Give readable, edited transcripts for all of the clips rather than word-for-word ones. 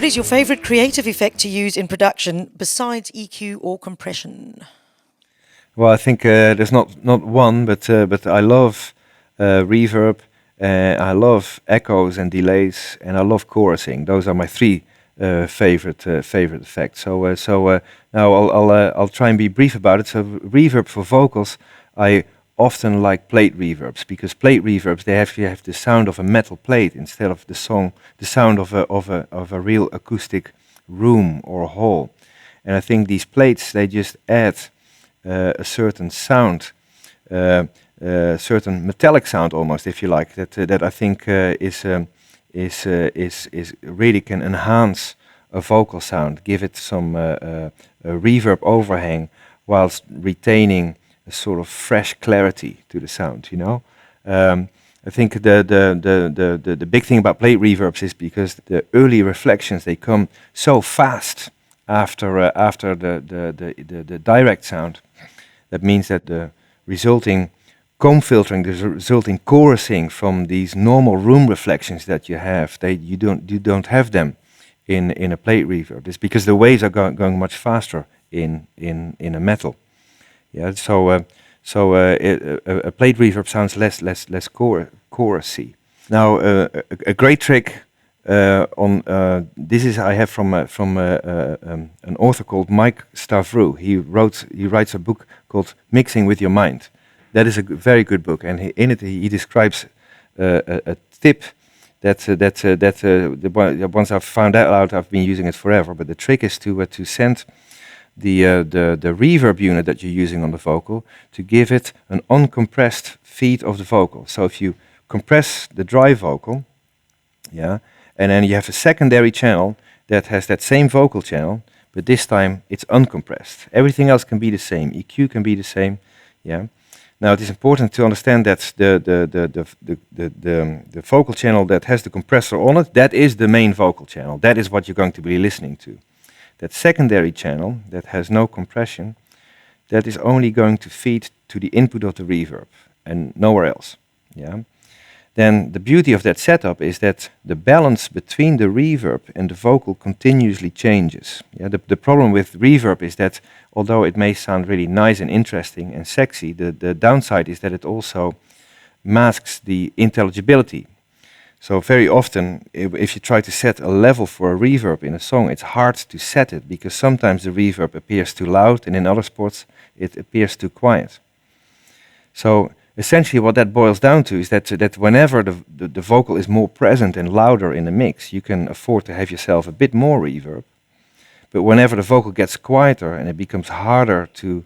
is your favorite creative effect to use in production besides EQ or compression? Well, I think there's not one, but I love reverb, I love echoes and delays, and I love chorusing. Those are my three favorite effects. So now I'll try and be brief about it. So reverb for vocals, I often like plate reverbs, because plate reverbs, they have the sound of a metal plate instead of the sound of a real acoustic room or hall. And I think these plates, they just add a certain sound, certain metallic sound almost, if you like, that I think is really can enhance a vocal sound, give it some a reverb overhang, whilst retaining a sort of fresh clarity to the sound. You know, I think the big thing about plate reverbs is because the early reflections, they come so fast after the direct sound. That means that the resulting comb filtering, the resulting chorusing from these normal room reflections that you have, you don't have them in a plate reverb. It's because the waves are going much faster in a metal. Yeah, so a plate reverb sounds less chorusy. Now a great trick on this is I have from an author called Mike Stavrou. He writes a book called Mixing with Your Mind. That is a very good book, and in it he describes a tip once I've found out, I've been using it forever. But the trick is to send the reverb unit that you're using on the vocal, to give it an uncompressed feed of the vocal. So if you compress the dry vocal, yeah, and then you have a secondary channel that has that same vocal channel, but this time it's uncompressed. Everything else can be the same. EQ can be the same. Yeah. Now it is important to understand that the vocal channel that has the compressor on it, that is the main vocal channel. That is what you're going to be listening to. That secondary channel that has no compression, that is only going to feed to the input of the reverb and nowhere else. Yeah. Then the beauty of that setup is that the balance between the reverb and the vocal continuously changes. Yeah, the problem with reverb is that although it may sound really nice and interesting and sexy, the downside is that it also masks the intelligibility. So very often, if you try to set a level for a reverb in a song, it's hard to set it, because sometimes the reverb appears too loud, and in other spots it appears too quiet. So essentially what that boils down to is that whenever the vocal is more present and louder in the mix, you can afford to have yourself a bit more reverb. But whenever the vocal gets quieter and it becomes harder to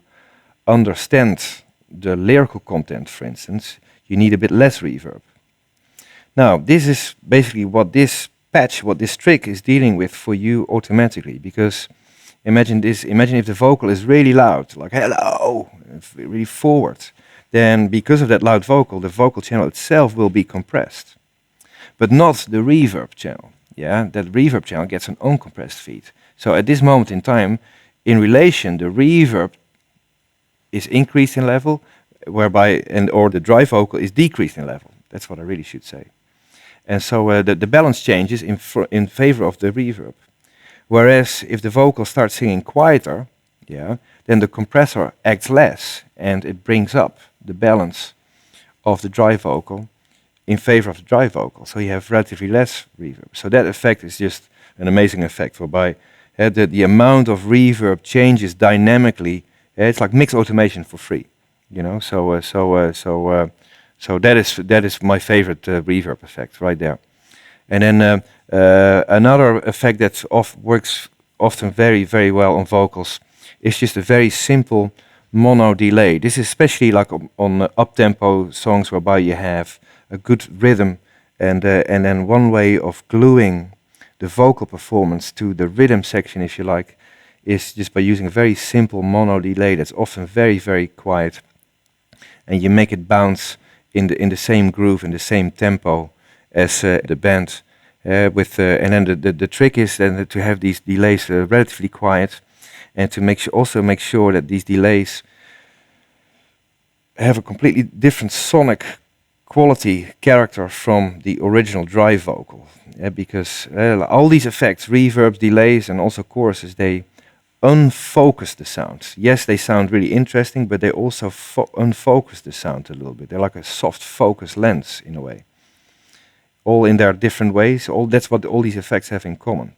understand the lyrical content, for instance, you need a bit less reverb. Now, this is basically what this patch, what this trick is dealing with for you automatically, because imagine if the vocal is really loud, like hello, really forward, then because of that loud vocal, the vocal channel itself will be compressed, but not the reverb channel. Yeah, that reverb channel gets an uncompressed feed. So at this moment in time, in relation, the reverb is increased in level, or the dry vocal is decreased in level. That's what I really should say. And so the balance changes in favor of the reverb. Whereas if the vocal starts singing quieter, yeah, then the compressor acts less, and it brings up the balance of the dry vocal in favor of the dry vocal. So you have relatively less reverb. So that effect is just an amazing effect, whereby the amount of reverb changes dynamically. It's like mix automation for free, you know. So that is my favorite reverb effect right there. And then another effect that works often very, very well on vocals is just a very simple mono delay. This is especially like on up-tempo songs, whereby you have a good rhythm, and then one way of gluing the vocal performance to the rhythm section, if you like, is just by using a very simple mono delay that's often very, very quiet, and you make it bounce in the same groove, in the same tempo as the band. And then the trick is then to have these delays relatively quiet, and to also make sure that these delays have a completely different sonic quality character from the original drive vocal. Because all these effects, reverbs, delays, and also choruses, they unfocus the sound. Yes, they sound really interesting, but they also unfocus the sound a little bit. They're like a soft focus lens in a way. All in their different ways. That's what all these effects have in common.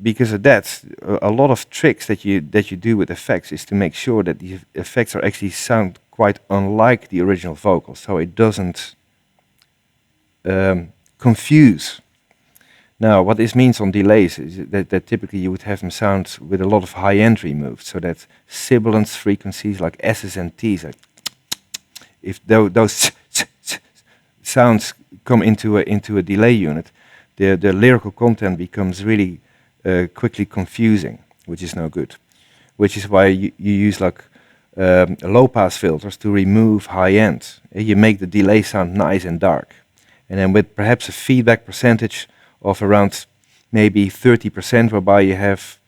Because of that, a lot of tricks that you do with effects is to make sure that the effects are actually sound quite unlike the original vocals, so it doesn't confuse. Now, what this means on delays is that typically you would have them sound with a lot of high end removed, so that sibilance frequencies like S's and T's, like if those sounds come into a delay unit, the lyrical content becomes really quickly confusing, which is no good. Which is why you use like low pass filters to remove high end. You make the delay sound nice and dark, and then with perhaps a feedback percentage of around maybe 30%, whereby you have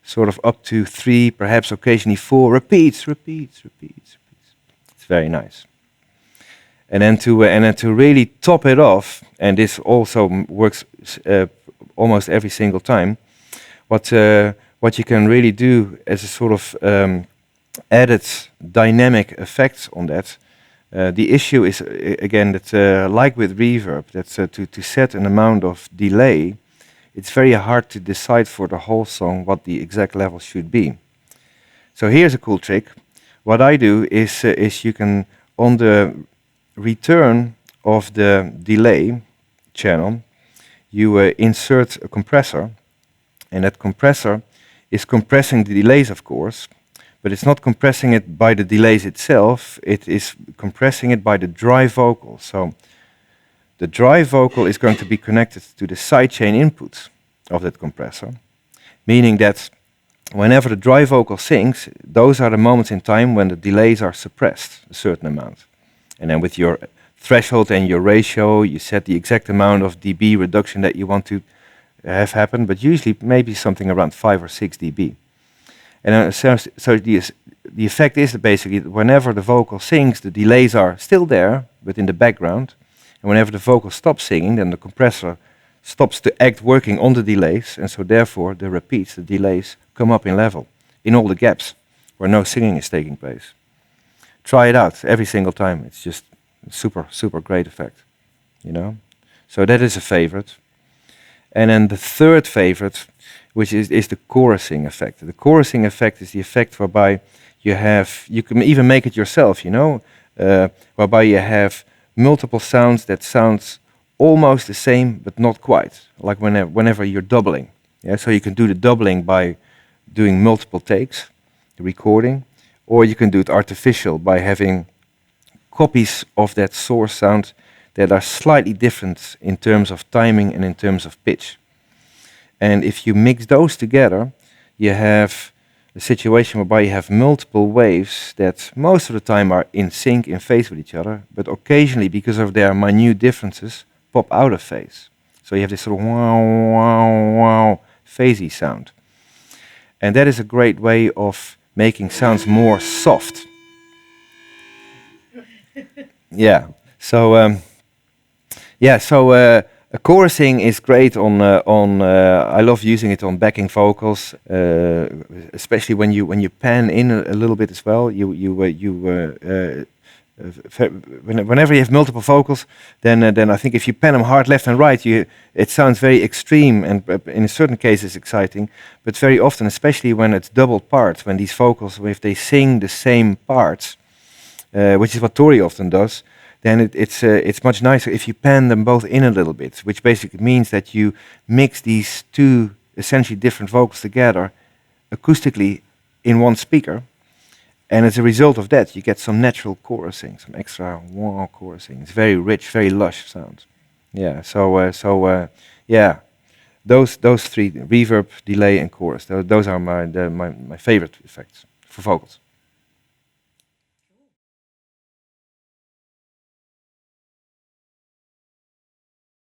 sort of up to 3, perhaps occasionally 4 repeats. It's very nice. And then to really top it off, and this also works almost every single time, what you can really do as a sort of added dynamic effect on that. The issue is again that like with reverb, that's to set an amount of delay, it's very hard to decide for the whole song what the exact level should be. So here's a cool trick. What I do is you can, on the return of the delay channel, you insert a compressor, and that compressor is compressing the delays, of course, but it's not compressing it by the delays itself, it is compressing it by the drive vocal. So the drive vocal is going to be connected to the sidechain input of that compressor, meaning that whenever the drive vocal sings, those are the moments in time when the delays are suppressed a certain amount. And then with your threshold and your ratio, you set the exact amount of dB reduction that you want to have happen, but usually maybe something around 5 or 6 dB. And so the effect is that basically whenever the vocal sings, the delays are still there, but in the background. And whenever the vocal stops singing, then the compressor stops to act working on the delays, and so therefore the repeats, the delays, come up in level in all the gaps where no singing is taking place. Try it out every single time. It's just super great effect, you know. So that is a favorite. And then the third favorite, which is the chorusing effect. The chorusing effect is the effect whereby you can even make it yourself, you know, whereby you have multiple sounds that sounds almost the same but not quite, like whenever you're doubling. Yeah, so you can do the doubling by doing multiple takes, the recording, or you can do it artificial by having copies of that source sound that are slightly different in terms of timing and in terms of pitch. And if you mix those together, you have a situation whereby you have multiple waves that most of the time are in sync, in phase with each other, but occasionally, because of their minute differences, pop out of phase. So you have this sort of wow, wow, wow, phasey sound. And that is a great way of making sounds more soft. Yeah. So chorusing is great on. I love using it on backing vocals, especially when you pan in a little bit as well. Whenever you have multiple vocals, then I think if you pan them hard left and right, it sounds very extreme, and in certain cases exciting. But very often, especially when it's double parts, when these vocals, if they sing the same parts, which is what Tori often does, then it's much nicer if you pan them both in a little bit, which basically means that you mix these two essentially different vocals together acoustically in one speaker. And as a result of that, you get some natural chorusing, some extra wow chorusing. It's very rich, very lush sound. Yeah. Yeah, those three: reverb, delay, and chorus. Those are my favorite effects for vocals.